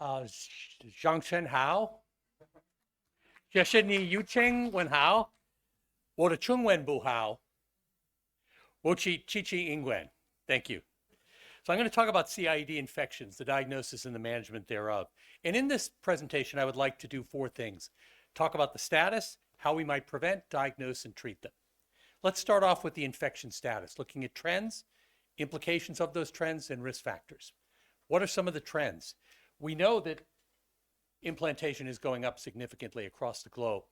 Zhangchen Hao, Jeshini Yucheng Wen Hao, Woda Chung Wen Bu Hao, Wochi Chichi Ingwen. Thank you. So I'm going to talk about CIED infections, the diagnosis and the management thereof. And in this presentation, I would like to do four things. Talk about the status, how we might prevent, diagnose, and treat them. Let's start off with the infection status, looking at trends, implications of those trends, and risk factors. What are some of the trends? We know that implantation is going up significantly across the globe.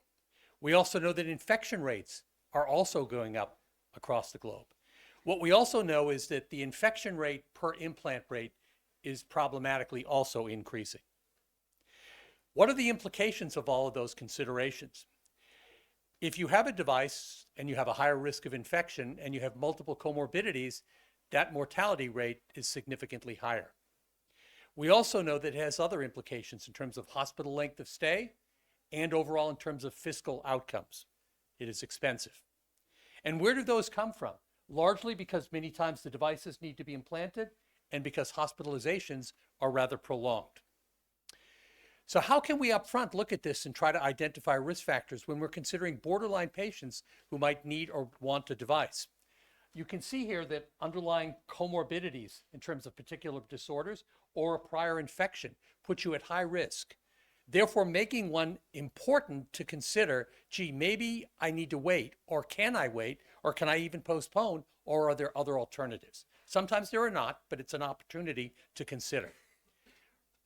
We also know that infection rates are also going up across the globe. What we also know is that the infection rate per implant rate is problematically also increasing. What are the implications of all of those considerations? If you have a device and you have a higher risk of infection and you have multiple comorbidities, that mortality rate is significantly higher. We also know that it has other implications in terms of hospital length of stay and overall in terms of fiscal outcomes. It is expensive. And where do those come from? Largely because many times the devices need to be implanted and because hospitalizations are rather prolonged. So how can we upfront look at this and try to identify risk factors when we're considering borderline patients who might need or want a device? You can see here that underlying comorbidities in terms of particular disorders or a prior infection put you at high risk. Therefore, making one important to consider, gee, maybe I need to wait, or can I wait, or can I even postpone, or are there other alternatives? Sometimes there are not, but it's an opportunity to consider.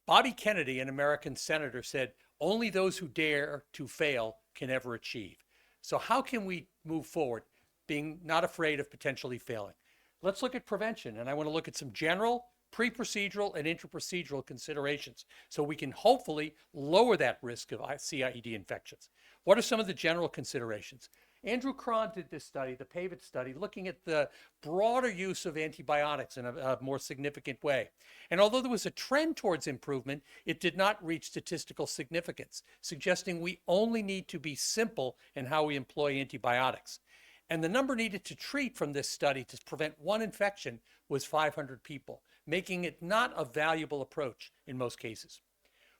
Bobby Kennedy, an American senator, said, only those who dare to fail can ever achieve. So how can we move forward, being not afraid of potentially failing? Let's look at prevention, and I want to look at some general, pre-procedural, and intra-procedural considerations so we can hopefully lower that risk of CIED infections. What are some of the general considerations? Andrew Cron did this study, the PAVIT study, looking at the broader use of antibiotics in a more significant way. And although there was a trend towards improvement, it did not reach statistical significance, suggesting we only need to be simple in how we employ antibiotics. And the number needed to treat from this study to prevent one infection was 500 people, making it not a valuable approach in most cases.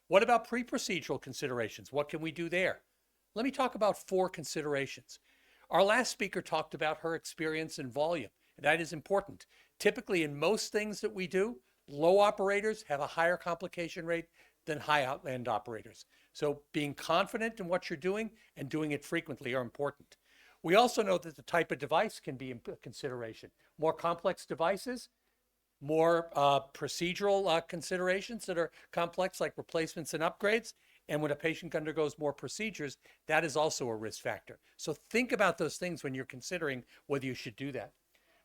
What about pre-procedural considerations? What can we do there? Let me talk about four considerations. Our last speaker talked about her experience in volume, and that is important. Typically, in most things that we do, low operators have a higher complication rate than high-end operators. So being confident in what you're doing and doing it frequently are important. We also know that the type of device can be a consideration. More complex devices, more procedural considerations that are complex, like replacements and upgrades. And when a patient undergoes more procedures, that is also a risk factor. So think about those things when you're considering whether you should do that.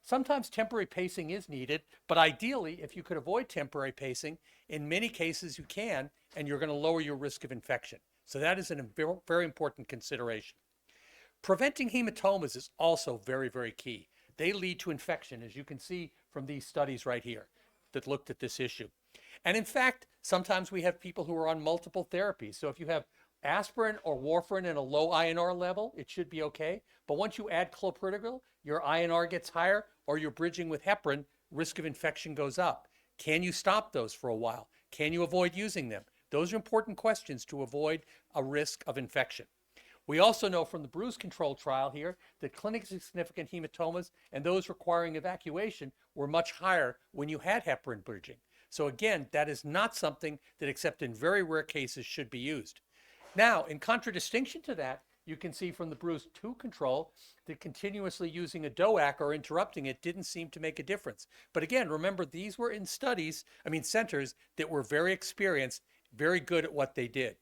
Sometimes temporary pacing is needed, but ideally, if you could avoid temporary pacing, in many cases you can, and you're going to lower your risk of infection. So that is a very important consideration. Preventing hematomas is also very, very key. They lead to infection, as you can see from these studies right here that looked at this issue. And in fact, sometimes we have people who are on multiple therapies. So if you have aspirin or warfarin in a low INR level, it should be okay. But once you add clopidogrel, your INR gets higher, or you're bridging with heparin, risk of infection goes up. Can you stop those for a while? Can you avoid using them? Those are important questions to avoid a risk of infection. We also know from the bruise control trial here that clinically significant hematomas and those requiring evacuation were much higher when you had heparin bridging. So again, that is not something that, except in very rare cases, should be used. Now, in contradistinction to that, you can see from the bruise 2 control that continuously using a DOAC or interrupting it didn't seem to make a difference. But again, remember, these were in centers that were very experienced, very good at what they did.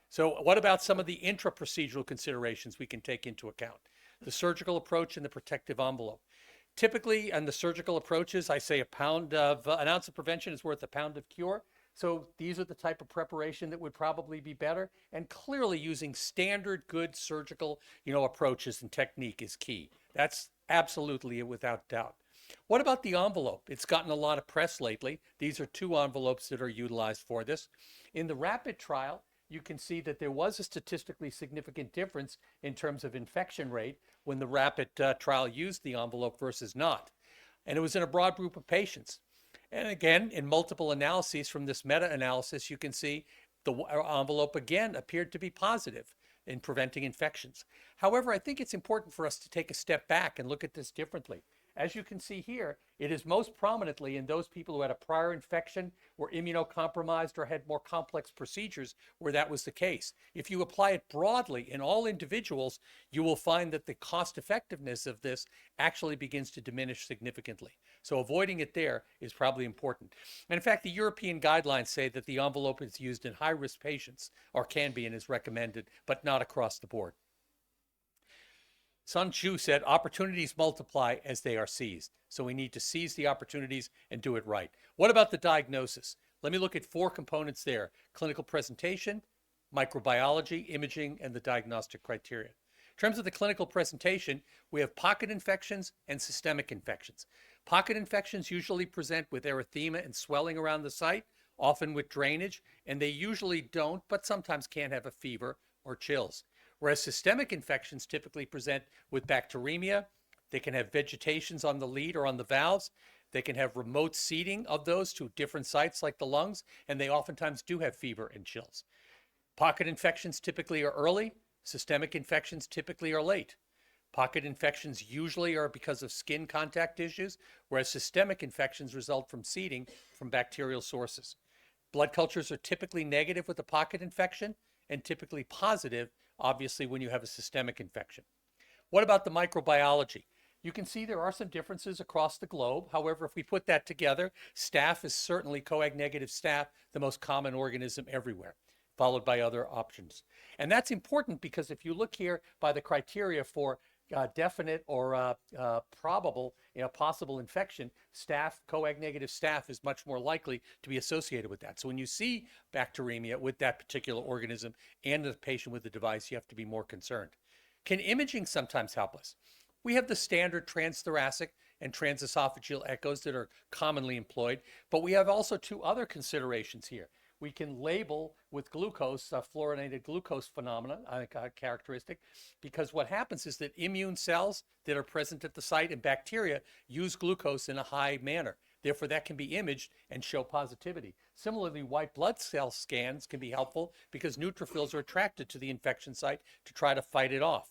So what about some of the intra-procedural considerations we can take into account? The surgical approach and the protective envelope. Typically, on the surgical approaches, I say an ounce of prevention is worth a pound of cure. So these are the type of preparation that would probably be better. And clearly using standard good surgical, approaches and technique is key. That's absolutely without doubt. What about the envelope? It's gotten a lot of press lately. These are 2 envelopes that are utilized for this. In the RAPID trial, you can see that there was a statistically significant difference in terms of infection rate when the RAPID trial used the envelope versus not. And it was in a broad group of patients. And again, in multiple analyses from this meta-analysis, you can see the envelope again appeared to be positive in preventing infections. However, I think it's important for us to take a step back and look at this differently. As you can see here, it is most prominently in those people who had a prior infection, were immunocompromised, or had more complex procedures where that was the case. If you apply it broadly in all individuals, you will find that the cost effectiveness of this actually begins to diminish significantly. So avoiding it there is probably important. And in fact, the European guidelines say that the envelope is used in high-risk patients, or can be and is recommended, but not across the board. Sun Tzu said, opportunities multiply as they are seized. So we need to seize the opportunities and do it right. What about the diagnosis? Let me look at 4 components there: clinical presentation, microbiology, imaging, and the diagnostic criteria. In terms of the clinical presentation, we have pocket infections and systemic infections. Pocket infections usually present with erythema and swelling around the site, often with drainage, and they usually don't, but sometimes can have a fever or chills. Whereas systemic infections typically present with bacteremia. They can have vegetations on the lead or on the valves. They can have remote seeding of those to different sites like the lungs, and they oftentimes do have fever and chills. Pocket infections typically are early. Systemic infections typically are late. Pocket infections usually are because of skin contact issues, whereas systemic infections result from seeding from bacterial sources. Blood cultures are typically negative with a pocket infection and typically positive, obviously, when you have a systemic infection. What about the microbiology? You can see there are some differences across the globe. However, if we put that together, staph is certainly coag-negative staph, the most common organism everywhere, followed by other options. And that's important because if you look here by the criteria for definite or probable, possible infection, staph, coag-negative staph is much more likely to be associated with that. So when you see bacteremia with that particular organism and the patient with the device, you have to be more concerned. Can imaging sometimes help us? We have the standard transthoracic and transesophageal echoes that are commonly employed, but we have also 2 other considerations here. We can label with glucose, fluorinated glucose phenomenon, characteristic, because what happens is that immune cells that are present at the site and bacteria use glucose in a high manner. Therefore, that can be imaged and show positivity. Similarly, white blood cell scans can be helpful because neutrophils are attracted to the infection site to try to fight it off.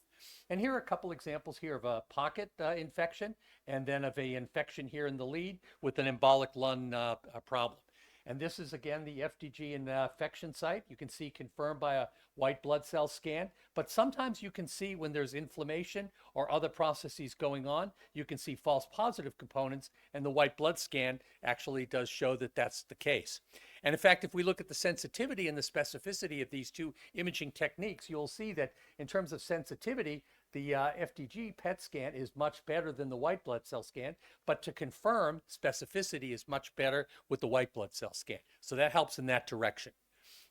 And here are a couple examples here of a pocket infection and then of an infection here in the lead with an embolic lung problem. And this is, again, the FDG infection site. You can see confirmed by a white blood cell scan. But sometimes you can see when there's inflammation or other processes going on, you can see false positive components, and the white blood scan actually does show that that's the case. And in fact, if we look at the sensitivity and the specificity of these 2 imaging techniques, you'll see that in terms of sensitivity, the FDG PET scan is much better than the white blood cell scan, but to confirm, specificity is much better with the white blood cell scan. So that helps in that direction.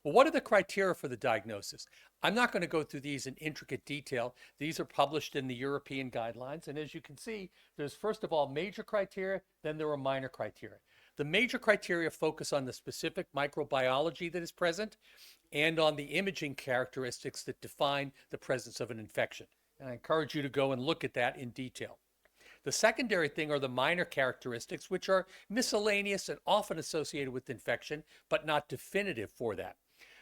Well, what are the criteria for the diagnosis? I'm not going to go through these in intricate detail. These are published in the European guidelines. And as you can see, there's first of all major criteria, then there are minor criteria. The major criteria focus on the specific microbiology that is present and on the imaging characteristics that define the presence of an infection. And I encourage you to go and look at that in detail. The secondary thing are the minor characteristics, which are miscellaneous and often associated with infection, but not definitive for that.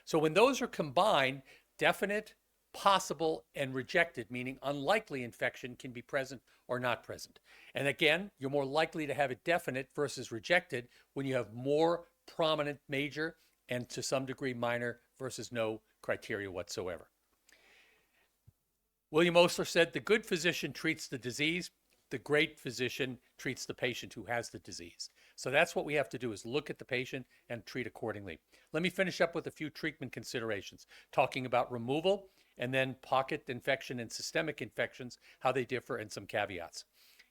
So when those are combined, definite, possible, and rejected, meaning unlikely infection, can be present or not present. And again, you're more likely to have it definite versus rejected when you have more prominent major and to some degree minor versus no criteria whatsoever. William Osler said, the good physician treats the disease, the great physician treats the patient who has the disease. So that's what we have to do, is look at the patient and treat accordingly. Let me finish up with a few treatment considerations, talking about removal and then pocket infection and systemic infections, how they differ, and some caveats.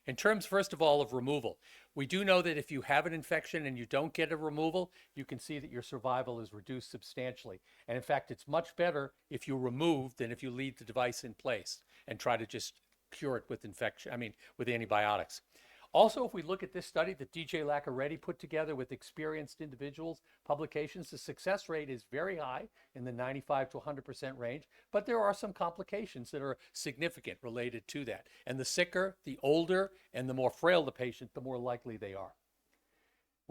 In terms, first of all, of removal, we do know that if you have an infection and you don't get a removal, you can see that your survival is reduced substantially. And in fact, it's much better if you remove than if you leave the device in place and try to just cure it with with antibiotics. Also, if we look at this study that DJ Laccaretti put together with experienced individuals, publications, the success rate is very high in the 95 to 100% range, but there are some complications that are significant related to that. And the sicker, the older, and the more frail the patient, the more likely they are.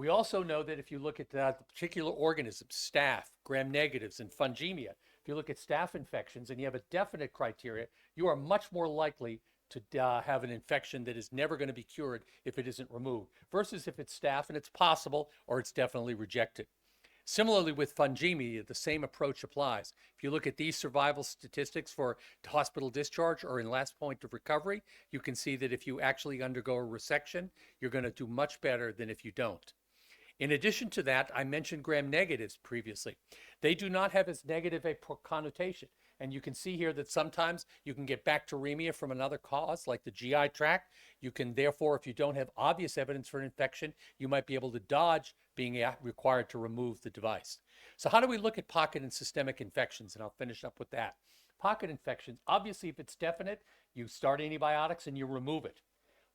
We also know that if you look at the particular organisms, staph, gram-negatives, and fungemia, if you look at staph infections and you have a definite criteria, you are much more likely to have an infection that is never going to be cured if it isn't removed, versus if it's staph and it's possible or it's definitely rejected. Similarly with fungemia, the same approach applies. If you look at these survival statistics for hospital discharge or in last point of recovery, you can see that if you actually undergo a resection, you're going to do much better than if you don't. In addition to that, I mentioned gram-negatives previously. They do not have as negative a connotation. And you can see here that sometimes you can get bacteremia from another cause, like the GI tract. You can therefore, if you don't have obvious evidence for an infection, you might be able to dodge being required to remove the device. So how do we look at pocket and systemic infections? And I'll finish up with that. Pocket infections, obviously if it's definite, you start antibiotics and you remove it.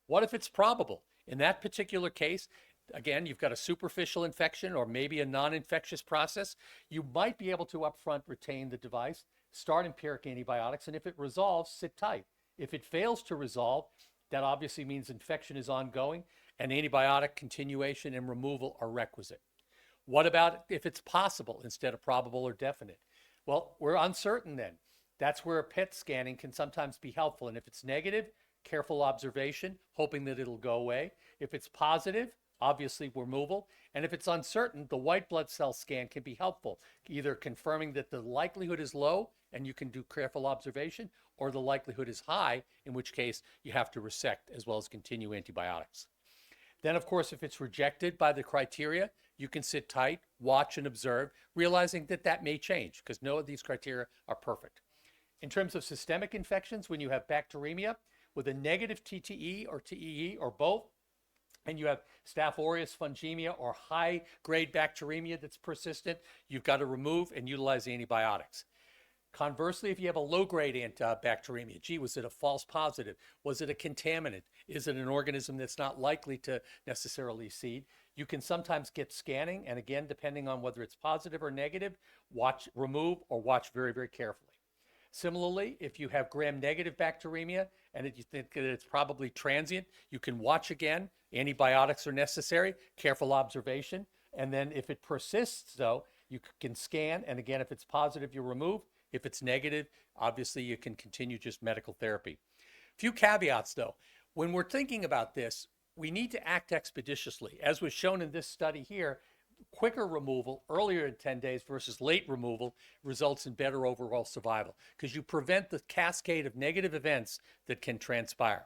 What if it's probable? In that particular case, again, you've got a superficial infection or maybe a non-infectious process. You might be able to upfront retain the device, start empiric antibiotics, and if it resolves, sit tight. If it fails to resolve, that obviously means infection is ongoing and antibiotic continuation and removal are requisite. What about if it's possible instead of probable or definite? Well, we're uncertain then. That's where a PET scanning can sometimes be helpful. And if it's negative, careful observation, hoping that it'll go away. If it's positive, obviously removal. And if it's uncertain, the white blood cell scan can be helpful, either confirming that the likelihood is low and you can do careful observation, or the likelihood is high, in which case you have to resect as well as continue antibiotics. Then, of course, if it's rejected by the criteria, you can sit tight, watch and observe, realizing that that may change because none of these criteria are perfect. In terms of systemic infections, when you have bacteremia with a negative TTE or TEE or both, and you have Staph aureus fungemia or high-grade bacteremia that's persistent, you've got to remove and utilize antibiotics. Conversely, if you have a low-grade bacteremia, gee, was it a false positive? Was it a contaminant? Is it an organism that's not likely to necessarily seed? You can sometimes get scanning, and again, depending on whether it's positive or negative, watch, remove, or watch very, very carefully. Similarly, if you have gram-negative bacteremia and you think that it's probably transient, you can watch again. Antibiotics are necessary, careful observation. And then if it persists, though, you can scan. And again, if it's positive, you remove. If it's negative, obviously you can continue just medical therapy. Few caveats, though. When we're thinking about this, we need to act expeditiously. As was shown in this study here, quicker removal earlier in 10 days versus late removal results in better overall survival because you prevent the cascade of negative events that can transpire.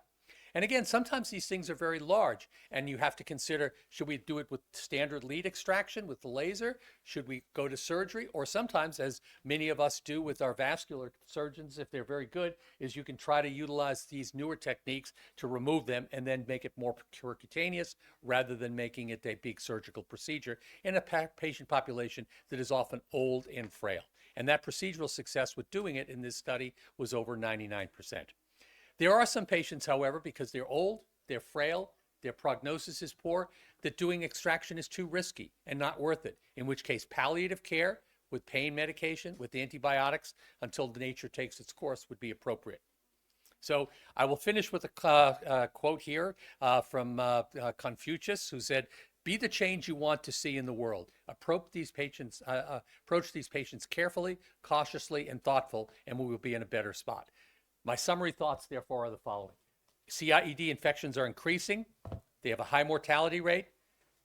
And again, sometimes these things are very large and you have to consider, should we do it with standard lead extraction with the laser? Should we go to surgery? Or sometimes, as many of us do with our vascular surgeons, if they're very good, is you can try to utilize these newer techniques to remove them and then make it more percutaneous rather than making it a big surgical procedure in a patient population that is often old and frail. And that procedural success with doing it in this study was over 99%. There are some patients, however, because they're old, they're frail, their prognosis is poor, that doing extraction is too risky and not worth it, in which case palliative care with pain medication, with antibiotics until the nature takes its course would be appropriate. So I will finish with a quote here from Confucius, who said, "Be the change you want to see in the world. Approach these patients carefully, cautiously, and thoughtful, and we will be in a better spot." My summary thoughts, therefore, are the following. CIED infections are increasing. They have a high mortality rate.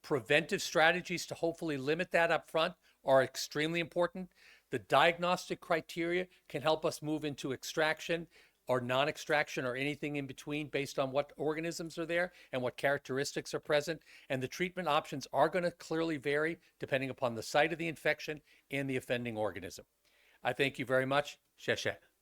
Preventive strategies to hopefully limit that up front are extremely important. The diagnostic criteria can help us move into extraction or non-extraction or anything in between based on what organisms are there and what characteristics are present. And the treatment options are going to clearly vary depending upon the site of the infection and the offending organism. I thank you very much. 谢谢。